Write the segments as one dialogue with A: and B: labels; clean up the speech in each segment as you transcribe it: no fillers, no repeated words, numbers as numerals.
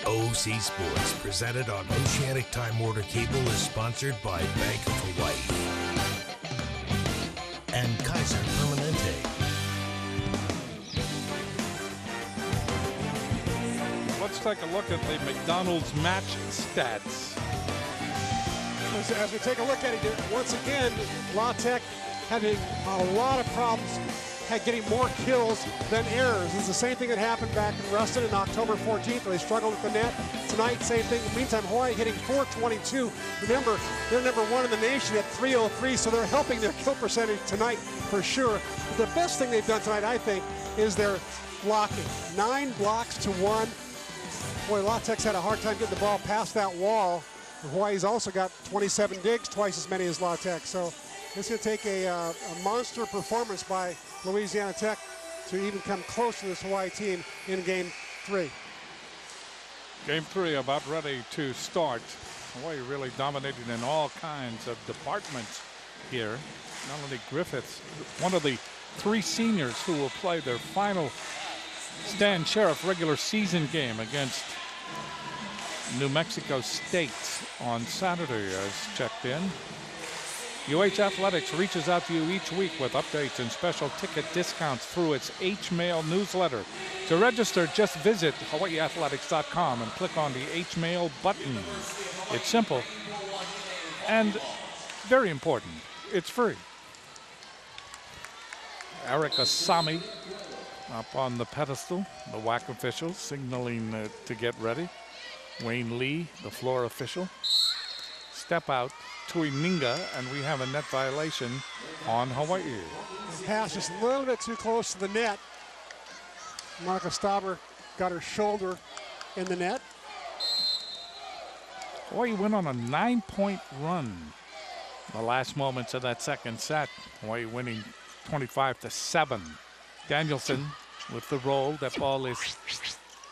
A: OC Sports, presented on Oceanic Time Warner Cable, is sponsored by Bank of Hawaii and Kaiser Permanente.
B: Let's take a look at the McDonald's match stats.
C: As we take a look at it, once again, La Tech having a lot of problems getting more kills than errors. It's the same thing that happened back in Ruston on October 14th where they struggled with the net. Tonight, same thing. In the meantime, Hawaii hitting .422. Remember, they're number one in the nation at .303, so they're helping their kill percentage tonight for sure. But the best thing they've done tonight, I think, is their blocking. 9 blocks to 1. Boy, La Tech's had a hard time getting the ball past that wall. Hawaii's also got 27 digs, twice as many as La Tech. So it's going to take a monster performance by Louisiana Tech to even come close to this Hawaii team in Game 3.
B: Game 3 about ready to start. Hawaii really dominating in all kinds of departments here. Not only Griffiths, one of the 3 seniors who will play their final Stan Sheriff regular season game against New Mexico State on Saturday has checked in. UH Athletics reaches out to you each week with updates and special ticket discounts through its H-Mail newsletter. To register, just visit hawaiiathletics.com and click on the H-Mail button. It's simple and very important. It's free. Eric Asami up on the pedestal, the WAC officials signaling to get ready. Wayne Lee, the floor official. Step out. Tuininga, and we have a net violation on Hawaii.
C: The pass just a little bit too close to the net. Monica Stauber got her shoulder in the net.
B: Hawaii went on a 9-point run in the last moments of that second set. Hawaii winning 25-7. Danielson with the roll. That ball is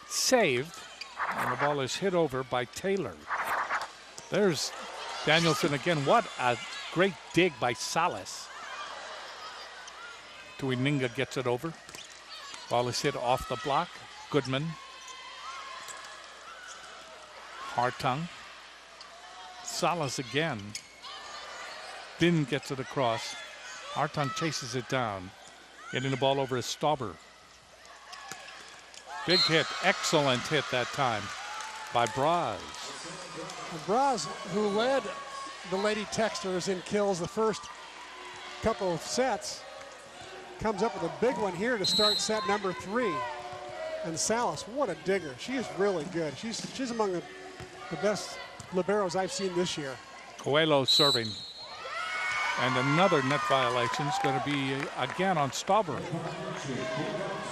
B: saved, and the ball is hit over by Taylor. There's Danielson again. What a great dig by Salas. Tuininga gets it over. Ball is hit off the block. Goodman. Hartung. Salas again. Bin gets it across. Hartung chases it down. Getting the ball over is Stauber. Big hit. Excellent hit that time by Braz.
C: Braz, who led the Lady Texters in kills the first couple of sets, comes up with a big one here to start set number 3. And Salas, what a digger. She is really good. She's among the best liberos I've seen this year.
B: Coelho serving. And another net violation is going to be again on Stauber.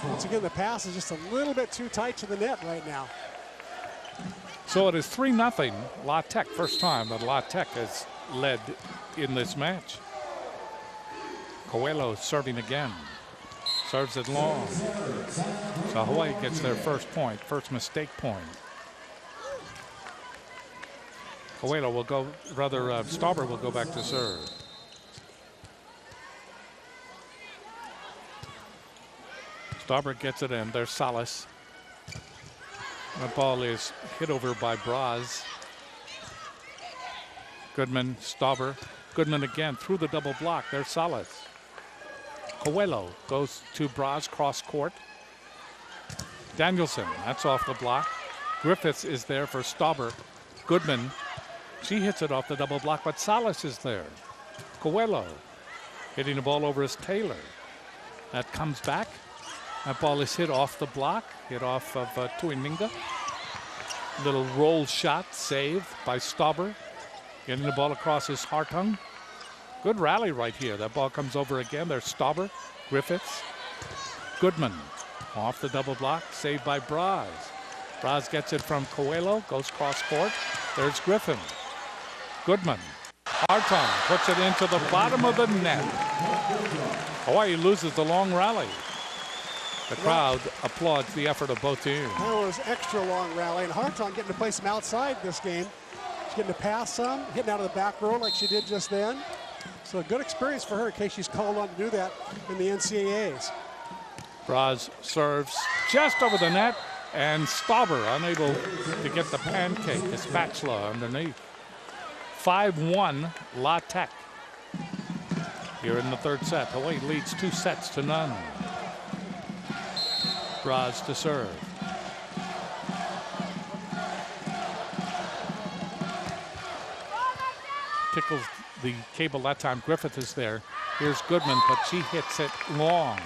C: Once again, the pass is just a little bit too tight to the net right now.
B: So it is 3-0 La Tech. First time that La Tech has led in this match. Coelho serving again. Serves it long. So Hawaii gets their first point, first mistake point. Coelho will go, rather Stauber will go back to serve. Stauber gets it in. There's Salas. The ball is hit over by Braz. Goodman, Stauber. Goodman again through the double block. There's Salas. Coelho goes to Braz, cross court. Danielson, that's off the block. Griffiths is there for Stauber. Goodman, she hits it off the double block, but Salas is there. Coelho hitting the ball over is Taylor. That comes back. That ball is hit off the block, hit off of Tuininga. Little roll shot saved by Stauber. Getting the ball across is Hartung. Good rally right here. That ball comes over again. There's Stauber, Griffiths. Goodman off the double block, saved by Braz. Braz gets it from Coelho, goes cross court. There's Griffin. Goodman. Hartung puts it into the bottom of the net. Hawaii loses the long rally. The crowd applauds the effort of both teams.
C: That was extra long rally, and Hartung getting to play some outside this game. She's getting to pass some, hitting out of the back row like she did just then. So a good experience for her in case she's called on to do that in the NCAAs.
B: Braz serves just over the net. And Stauber unable to get the pancake, the spatula underneath. 5-1 La Tech. Here in the third set, Hawaii leads 2-0. Braz to serve. Tickles the cable that time. Griffith is there. Here's Goodman, but she hits it long.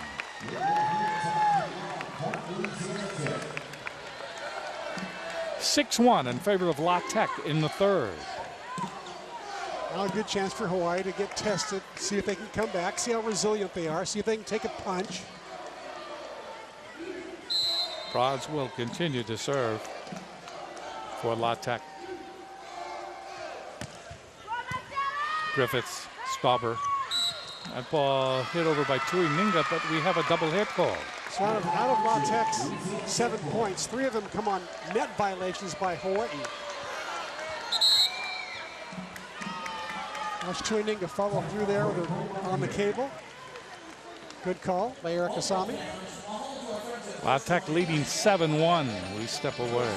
B: 6-1 in favor of La Tech in the third.
C: Now a good chance for Hawaii to get tested, see if they can come back, see how resilient they are, see if they can take a punch.
B: Braz will continue to serve for La Tech. Griffiths, Stauber. That ball hit over by Tui Ninga, but we have a double hit call.
C: So out of La Tech's 7 points, 3 of them come on net violations by Hawaii. Watch Tui Ninga follow through there with her on the cable. Good call by Eric Asami.
B: La Tech leading 7-1. We step away.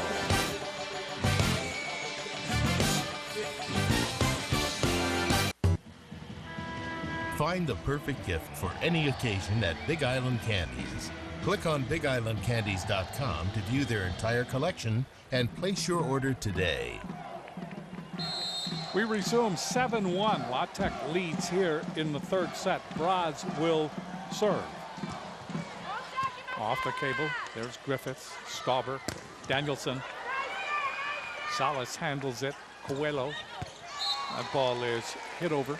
A: Find the perfect gift for any occasion at Big Island Candies. Click on BigIslandCandies.com to view their entire collection and place your order today.
B: We resume 7-1. La Tech leads here in the third set. Braz will serve. Off the cable, there's Griffiths, Stauber, Danielson. Salas handles it. Coelho. That ball is hit over.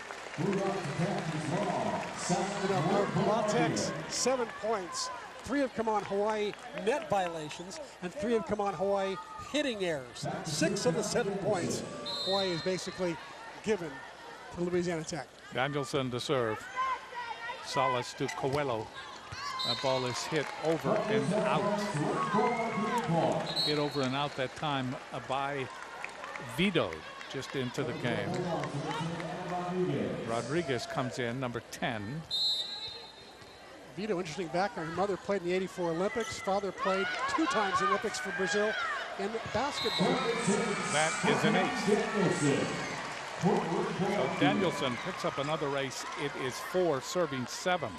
C: La Tech's 7 points. 3 have come on Hawaii net violations, and 3 have come on Hawaii hitting errors. 6 of the 7 points Hawaii is basically given to Louisiana Tech.
B: Danielson to serve. Salas to Coelho. That ball is hit over and out. Hit over and out that time by Vito, just into the game. Rodriguez comes in, number 10.
C: Vito, interesting background. Her mother played in the '84 Olympics. Father played 2 times in the Olympics for Brazil in basketball.
B: That is an ace. So Danielson picks up another ace. It is 4, serving 7.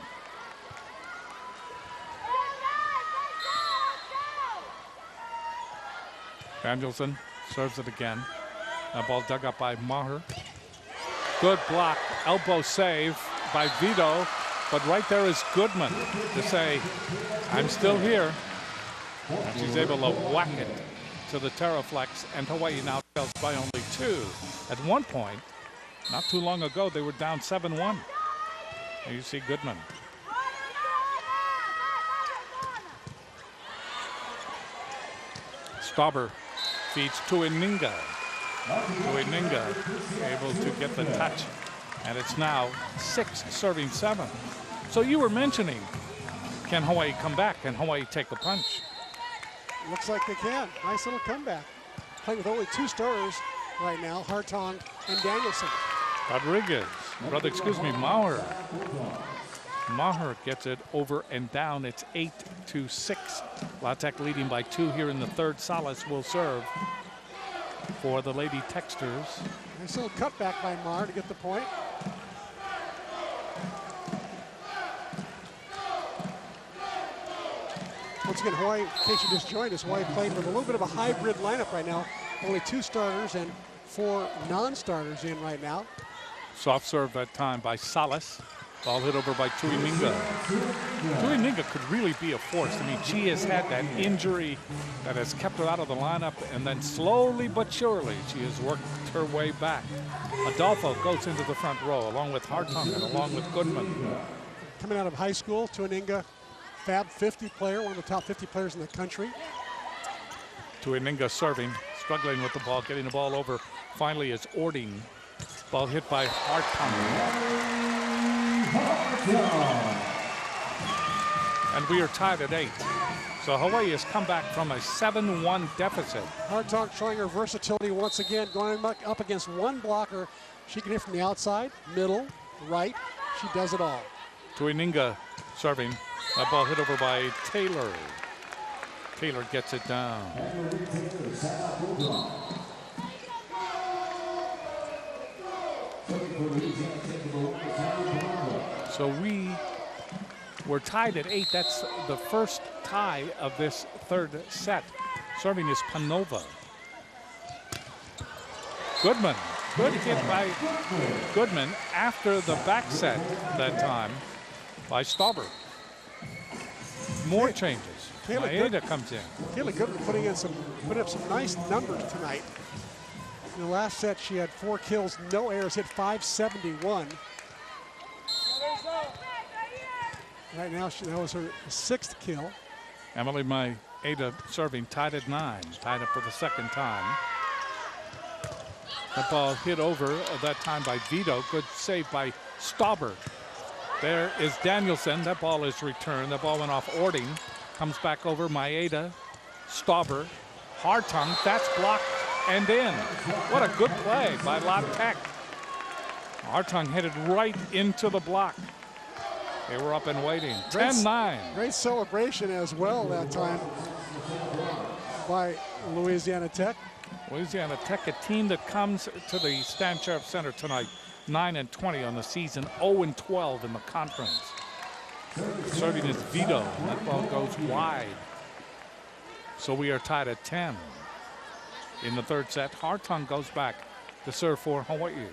B: Danielson serves it again. That ball dug up by Maher. Good block, elbow save by Vito, but right there is Goodman to say, I'm still here. And she's able to whack it to the Terraflex, and Hawaii now trails by only 2. At one point, not too long ago, they were down 7-1. And you see Goodman. Stauber feeds Tui Ninga. Tui Ninga able to get the touch, and it's now 6, serving 7. So you were mentioning, can Hawaii come back? Can Hawaii take the punch?
C: Looks like they can. Nice little comeback. Playing with only 2 starters right now, Hartong and Danielson.
B: Rodriguez, Maher. Maher gets it over and down. It's 8-6. La Tech leading by 2 here in the third. Salas will serve for the Lady Techsters.
C: Nice little cutback by Maher to get the point. Once again, Hawaii, in case you just joined us, Hawaii playing with a little bit of a hybrid lineup right now. Only 2 starters and 4 non-starters in right now.
B: Soft serve that time by Salas. Ball hit over by Tui Ninga. Tui Ninga could really be a force. I mean, she has had that injury that has kept her out of the lineup, and then slowly but surely she has worked her way back. Adolfo goes into the front row along with Hartung and along with Goodman.
C: Coming out of high school, Tui Ninga, Fab 50 player, one of the top 50 players in the country.
B: Tui Ninga serving, struggling with the ball, getting the ball over. Finally is Ording. Ball hit by Hartung. And we are tied at 8. So Hawaii has come back from a 7-1 deficit.
C: Hartung showing her versatility once again, going up against one blocker. She can hit from the outside, middle, right. She does it all.
B: Tui Ninga serving. That ball hit over by Taylor. Taylor gets it down. So we were tied at 8. That's the first tie of this third set. Serving is Panova. Goodman. Good hit by Goodman after the back set that time by Stauber. More changes. Maeda comes in.
C: Kayla Goodman putting up some nice numbers tonight. In the last set, she had 4 kills, no errors, hit 571. Right now, that was her 6th kill.
B: Emily Maeda serving tied at 9, tied up for the second time. That ball hit over that time by Vito. Good save by Stauber. There is Danielson. That ball is returned. That ball went off Ording. Comes back over Maeda. Stauber. Hartung. That's blocked and in. What a good play by La Tech. Hartung headed right into the block. They were up and waiting. 10-9.
C: Great celebration as well that time by Louisiana Tech.
B: Louisiana Tech, a team that comes to the Stan Sheriff Center tonight, 9-20 on the season, 0-12 in the conference. Serving is Vito. That ball goes wide. So we are tied at 10. In the third set, Hartung goes back to serve for Hawaii.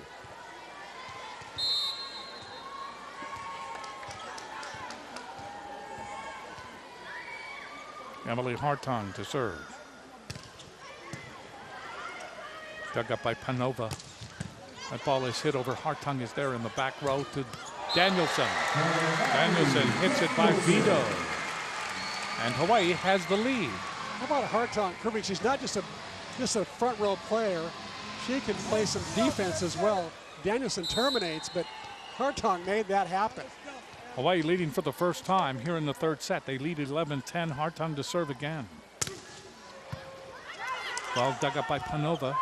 B: Emily Hartung to serve. Dug up by Panova. That ball is hit over. Hartung is there in the back row to Danielson. Danielson hits it by Vito. And Hawaii has the lead.
C: How about Hartung proving she's not just a front row player. She can play some defense as well. Danielson terminates, but Hartung made that happen.
B: Hawaii leading for the first time here in the third set. They lead 11-10. Hartung to serve again. Ball dug up by Panova.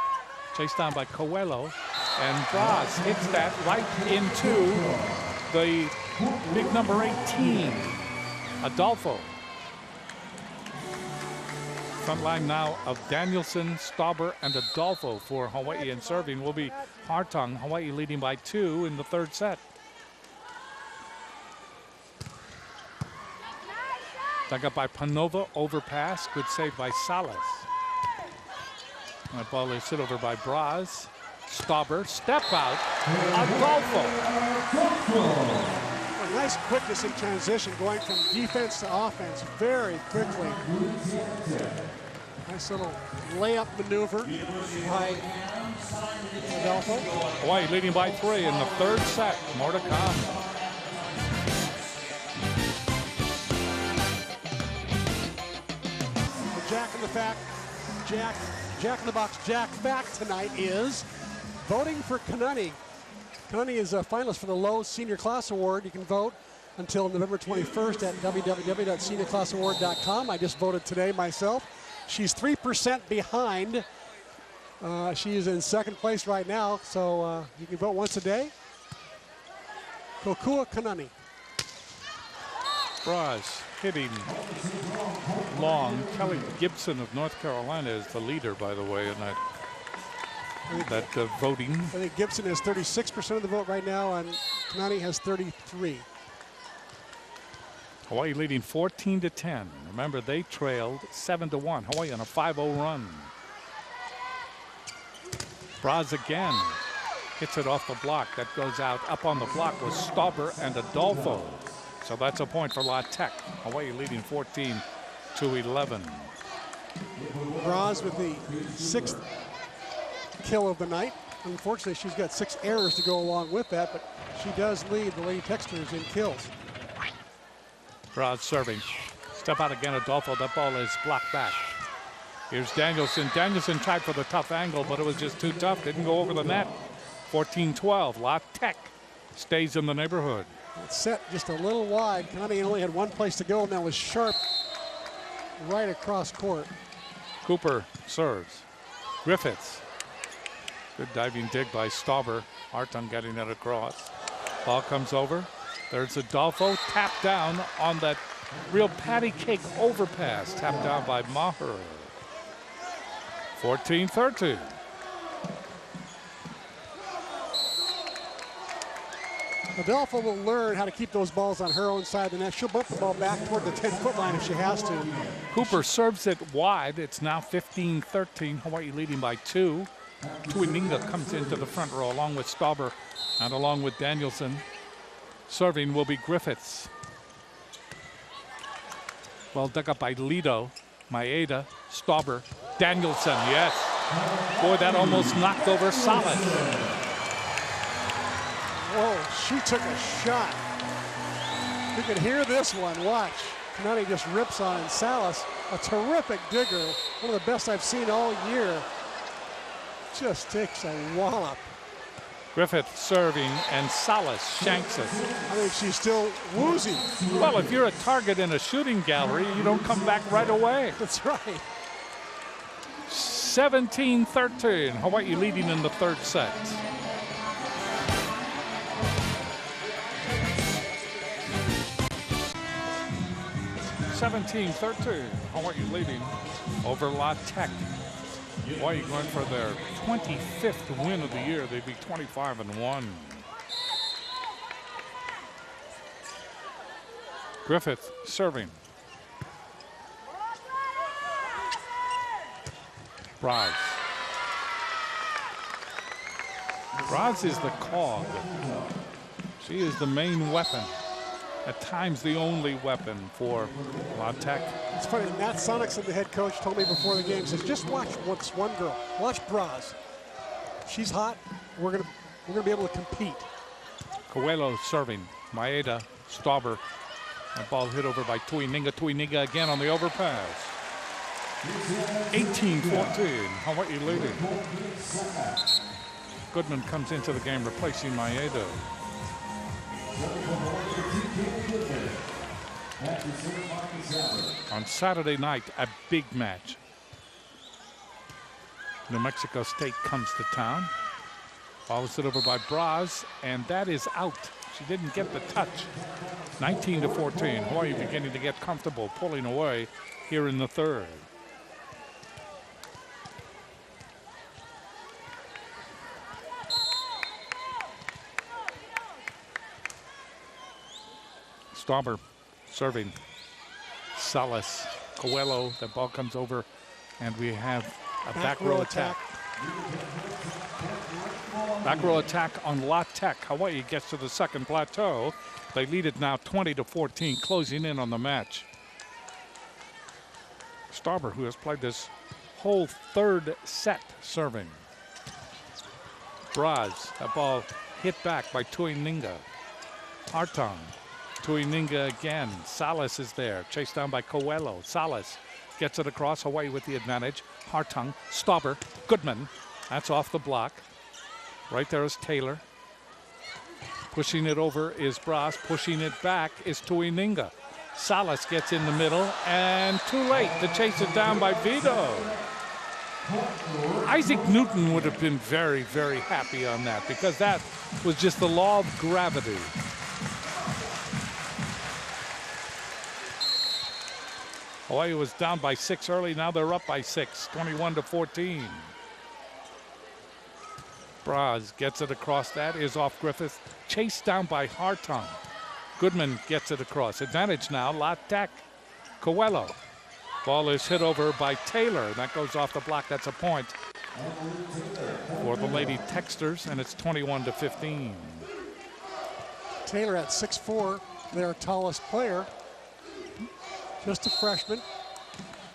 B: Chased down by Coelho, and Braz hits that right into the big number 18, Adolfo. Front line now of Danielson, Stauber, and Adolfo for Hawaii, and serving will be Hartung. Hawaii leading by 2 in the third set. Dug up by Panova, overpass, good save by Salas. That ball is hit over by Braz. Stauber, step out, Adolfo.
C: A nice quickness in transition, going from defense to offense very quickly. Nice little layup maneuver by Adolfo.
B: Hawaii leading by 3 in the third set. More to come.
C: The Jack in the Fact, Jack in the Box, Jack Fact tonight is voting for Kanani. Kanani is a finalist for the Lowe's Senior Class Award. You can vote until November 21st at www.seniorclassaward.com. I just voted today myself. She's 3% behind. She is in second place right now, so you can vote once a day. Kokua Kanani.
B: Braz hitting long. Kelly Gibson of North Carolina is the leader, by the way, in that voting.
C: I think Gibson has 36% of the vote right now, and Kanani has 33.
B: Hawaii leading 14-10. Remember, they trailed 7-1. Hawaii on a 5-0 run. Braz again hits it off the block. That goes out. Up on the block was Stauber and Adolfo. So that's a point for La Tech. Hawaii leading 14-11.
C: Braz with the 6th kill of the night. Unfortunately, she's got 6 errors to go along with that, but she does lead the Lady Techsters in kills.
B: Braz serving. Step out again, Adolfo. That ball is blocked back. Here's Danielson. Danielson tried for the tough angle, but it was just too tough. Didn't go over the net. 14-12. La Tech stays in the neighborhood.
C: It's set just a little wide. Connie only had one place to go, and that was sharp right across court.
B: Cooper serves. Griffiths. Good diving dig by Stauber. Hartung getting it across. Ball comes over. There's Adolfo tapped down on that Real patty cake overpass, tapped down by Maher. 14-13.
C: Adelpha will learn how to keep those balls on her own side of the net. She'll bump the ball back toward the 10-foot line if she has to.
B: Cooper serves it wide. It's now 15-13. Hawaii leading by 2. Tuininga comes into the front row along with Stauber and along with Danielson. Serving will be Griffiths. Well dug up by Lido, Maeda, Stauber, Danielson, yes. Boy, that almost knocked over Salas.
C: Whoa, she took a shot. You can hear this one, watch. Kanani just rips on it. Salas, a terrific digger, one of the best I've seen all year. Just takes a wallop.
B: Griffith serving and Salas shanks it.
C: I think she's still woozy.
B: Well, if you're a target in a shooting gallery, you don't come back right away.
C: That's right.
B: 17-13, Hawaii leading in the third set. Hawaii leading over La Tech. Hawaii going for their 25th win of the year. They'd be 25-1. Griffith serving. Braz. Braz is the cog. She is the main weapon. At times the only weapon for La Tech.
C: It's funny, Matt Sonicson, the head coach, told me before the game, says, just watch one girl. Watch Braz. She's hot. We're gonna be able to compete.
B: Coelho serving. Maeda, Stauber. That ball hit over by Tuininga. Tuininga again on the overpass. 18-14, Hawaii leading. Goodman comes into the game replacing Maeda. On Saturday night, a big match. New Mexico State comes to town. Ball is hit over by Braz, and that is out. She didn't get the touch. 19-14, Hawaii beginning to get comfortable, pulling away here in the third. Stauber serving. Salas, Coelho, the ball comes over, and we have a back row attack. Back row attack on La Tech. Hawaii gets to the second plateau. They lead it now 20-14, closing in on the match. Stauber, who has played this whole third set, serving. Braz, that ball hit back by Tuininga. Hartong. Tuininga again. Salas is there. Chased down by Coelho. Salas gets it across. Hawaii with the advantage. Hartung. Stauber. Goodman. That's off the block. Right there is Taylor. Pushing it over is Braz. Pushing it back is Tuininga. Salas gets in the middle, and too late to chase it down by Vito. Isaac Newton would have been very, very happy on that, because that was just the law of gravity. Hawaii was down by 6 early. Now they're up by 6, 21-14. Braz gets it across. That is off Griffith. Chased down by Hartung. Goodman gets it across. Advantage now, La Tech. Coelho. Ball is hit over by Taylor. That goes off the block. That's a point for the Lady Texters, and it's 21-15.
C: Taylor at 6'4", their tallest player. Just a freshman.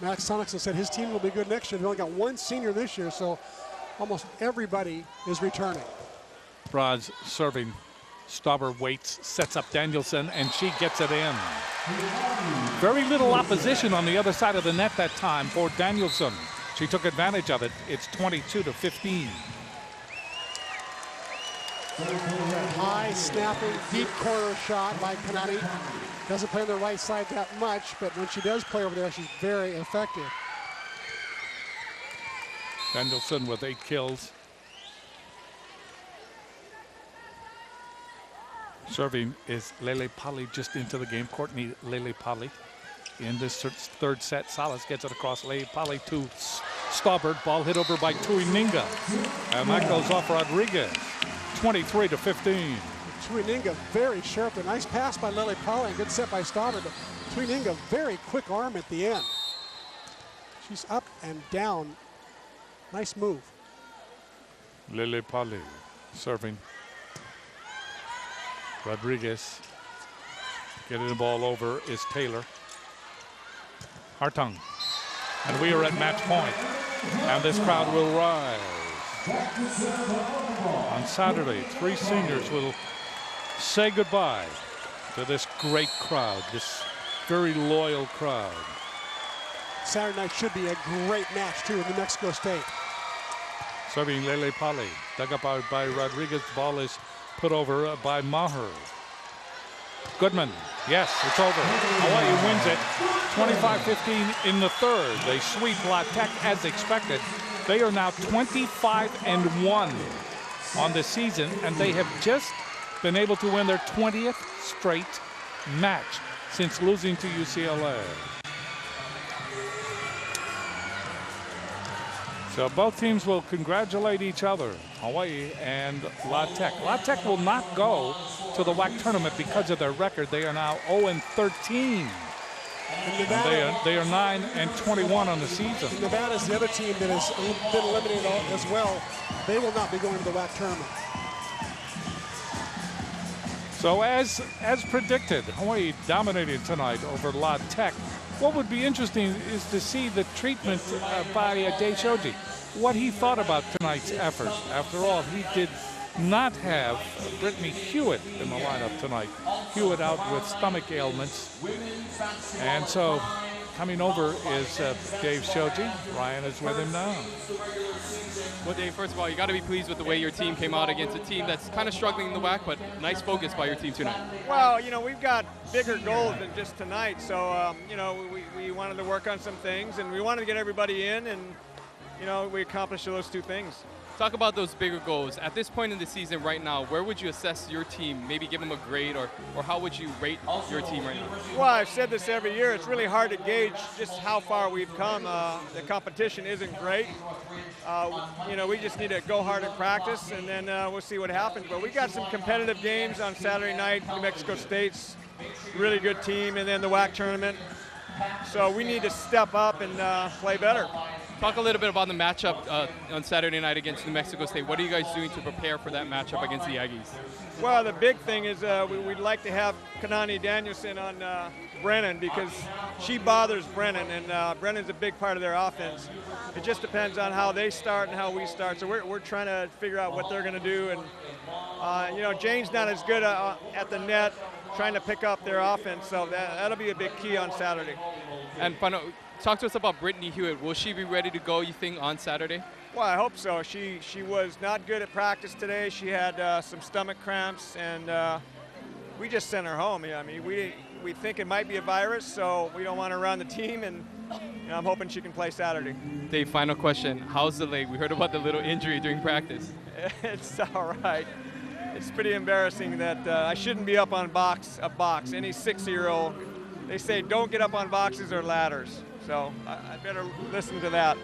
C: Max Sonicson said his team will be good next year. They've only got one senior this year, so almost everybody is returning.
B: Braz serving. Stauber waits, sets up Danielson, and she gets it in. Very little opposition on the other side of the net that time for Danielson. She took advantage of it. It's 22-15.
C: High snapping, deep corner shot by Kanani. Doesn't play on the right side that much, but when she does play over there, she's very effective.
B: Danielson with 8 kills. Serving is Lele Pali just into the game. Courtney Lele Pali in this third set. Salas gets it across. Lele Pali to Staubert. Ball hit over by Tuininga. And that goes off Rodriguez. 23-15.
C: Tuininga very sharp. A nice pass by Lele Pali. Good set by Staubert. But Tuininga very quick arm at the end. She's up and down. Nice move.
B: Lele Pali serving. Rodriguez getting the ball over is Taylor. Hartung. And we are at match point. And this crowd will rise. On Saturday, 3 seniors will say goodbye to this great crowd, this very loyal crowd.
C: Saturday night should be a great match, too, in New Mexico State.
B: Serving Lele Pali. Dug up by Rodriguez. Ball is put over by Maher. Goodman. Yes, it's over. Hawaii wins it. 25-15 in the third. They sweep La Tech as expected. They are now 25-1 on the season, and they have just been able to win their 20th straight match since losing to UCLA. So both teams will congratulate each other, Hawaii and La Tech. La Tech will not go to the WAC tournament because of their record. They are now 0-13. And they are 9-21 on the season.
C: Nevada is the other team that has been eliminated as well. They will not be going to the WAC tournament.
B: So as predicted, Hawaii dominated tonight over La Tech. What would be interesting is to see the treatment by Dave Shoji, what he thought about tonight's effort. After all, he did not have Brittany Hewitt in the lineup tonight. Hewitt out with stomach ailments. And so coming over is Dave Shoji. Ryan is with him now.
D: Well, Dave, first of all, you got to be pleased with the way your team came out against a team that's kind of struggling in the WAC, but nice focus by your team tonight.
E: Well, you know, we've got bigger goals than just tonight, so, you know, we wanted to work on some things, and we wanted to get everybody in, and, you know, we accomplished those 2 things.
D: Talk about those bigger goals. At this point in the season right now, where would you assess your team? Maybe give them a grade, or how would you rate your team right now?
E: Well, I've said this every year. It's really hard to gauge just how far we've come. The competition isn't great. You know, we just need to go hard in practice, and then we'll see what happens. But we got some competitive games on Saturday night. New Mexico State's a really good team, and then the WAC tournament. So we need to step up and play better.
D: Talk a little bit about the matchup on Saturday night against New Mexico State. What are you guys doing to prepare for that matchup against the Aggies?
E: Well, the big thing is we'd like to have Kanani Danielson on Brennan, because she bothers Brennan, and Brennan's a big part of their offense. It just depends on how they start and how we start. So we're trying to figure out what they're going to do. And, you know, Jane's not as good at the net trying to pick up their offense, so that'll be a big key on Saturday.
D: And talk to us about Brittany Hewitt. Will she be ready to go, you think, on Saturday?
E: Well, I hope so. She was not good at practice today. She had some stomach cramps, and we just sent her home. I mean, we think it might be a virus, so we don't want her around the team, and you know, I'm hoping she can play Saturday. Dave,
D: final question. How's the leg? We heard about the little injury during practice.
E: It's all right. It's pretty embarrassing that I shouldn't be up on a box. Any 6-year-old, they say don't get up on boxes or ladders. So I better listen to that.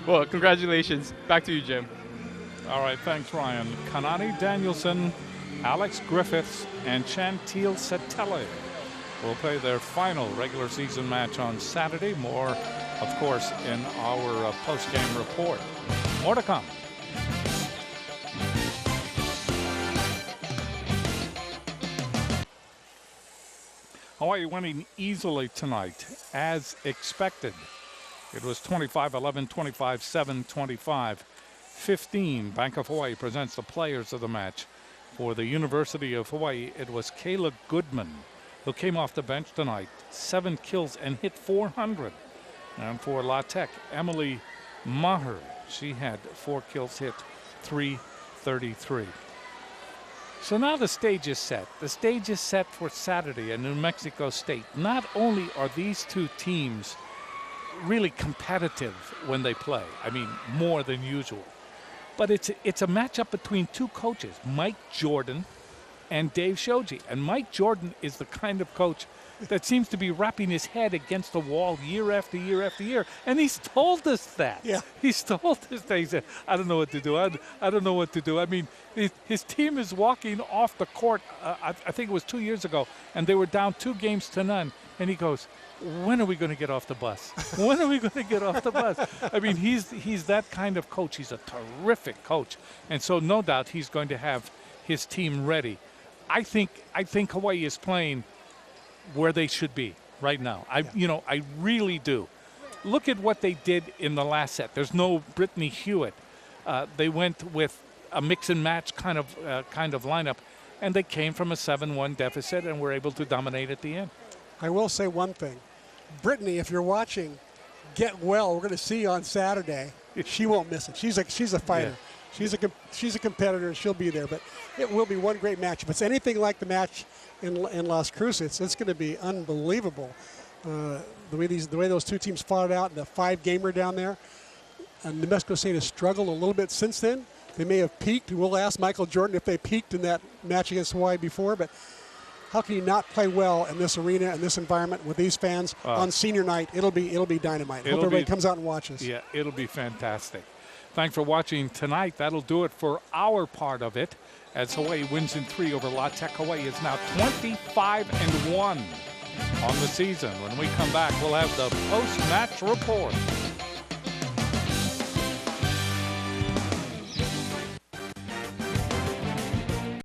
D: Well, congratulations. Back to you, Jim.
B: All right, thanks, Ryan. Kanani Danielson, Alex Griffiths, and Chantil Satele will play their final regular season match on Saturday. More, of course, in our post-game report. More to come. Hawaii winning easily tonight, as expected. It was 25-11, 25-7, 25-15. Bank of Hawaii presents the players of the match. For the University of Hawaii, it was Kayla Goodman, who came off the bench tonight. 7 kills and hit 400. And for La Tech, Emily Maher, she had 4 kills, hit 333. So now the stage is set. The stage is set for Saturday in New Mexico State. Not only are these 2 teams really competitive when they play, I mean, more than usual, but it's a matchup between 2 coaches, Mike Jordan and Dave Shoji. And Mike Jordan is the kind of coach that seems to be wrapping his head against the wall year after year after year. And he's told us that.
C: Yeah.
B: He's told us that. He said, I don't know what to do. I don't know what to do. I mean, his team is walking off the court, I think it was 2 years ago, and they were down 2-0. And he goes, when are we going to get off the bus? When are we going to get off the bus? I mean, he's that kind of coach. He's a terrific coach. And so no doubt he's going to have his team ready. I think Hawaii is playing where they should be right now. I really do. Look at what they did in the last set. There's no Brittany Hewitt. They went with a mix and match kind of lineup, and they came from a 7-1 deficit and were able to dominate at the end.
C: I will say one thing. Brittany, if you're watching, get well. We're going to see you on Saturday. She won't miss it. She's a fighter. Yeah. She's a competitor, and she'll be there. But it will be one great match. If it's anything like the match in Las Cruces, it's going to be unbelievable. The way those two teams fought it out in the 5-gamer down there. And New Mexico State has struggled a little bit since then. They may have peaked. We'll ask Michael Jordan if they peaked in that match against Hawaii before. But how can you not play well in this arena and this environment with these fans on senior night? It'll be dynamite. Hope everybody comes out and watches.
B: Yeah, it'll be fantastic. Thanks for watching tonight. That'll do it for our part of it. As Hawaii wins in 3 over La Tech. Hawaii is now 25-1 on the season. When we come back, we'll have the post-match report.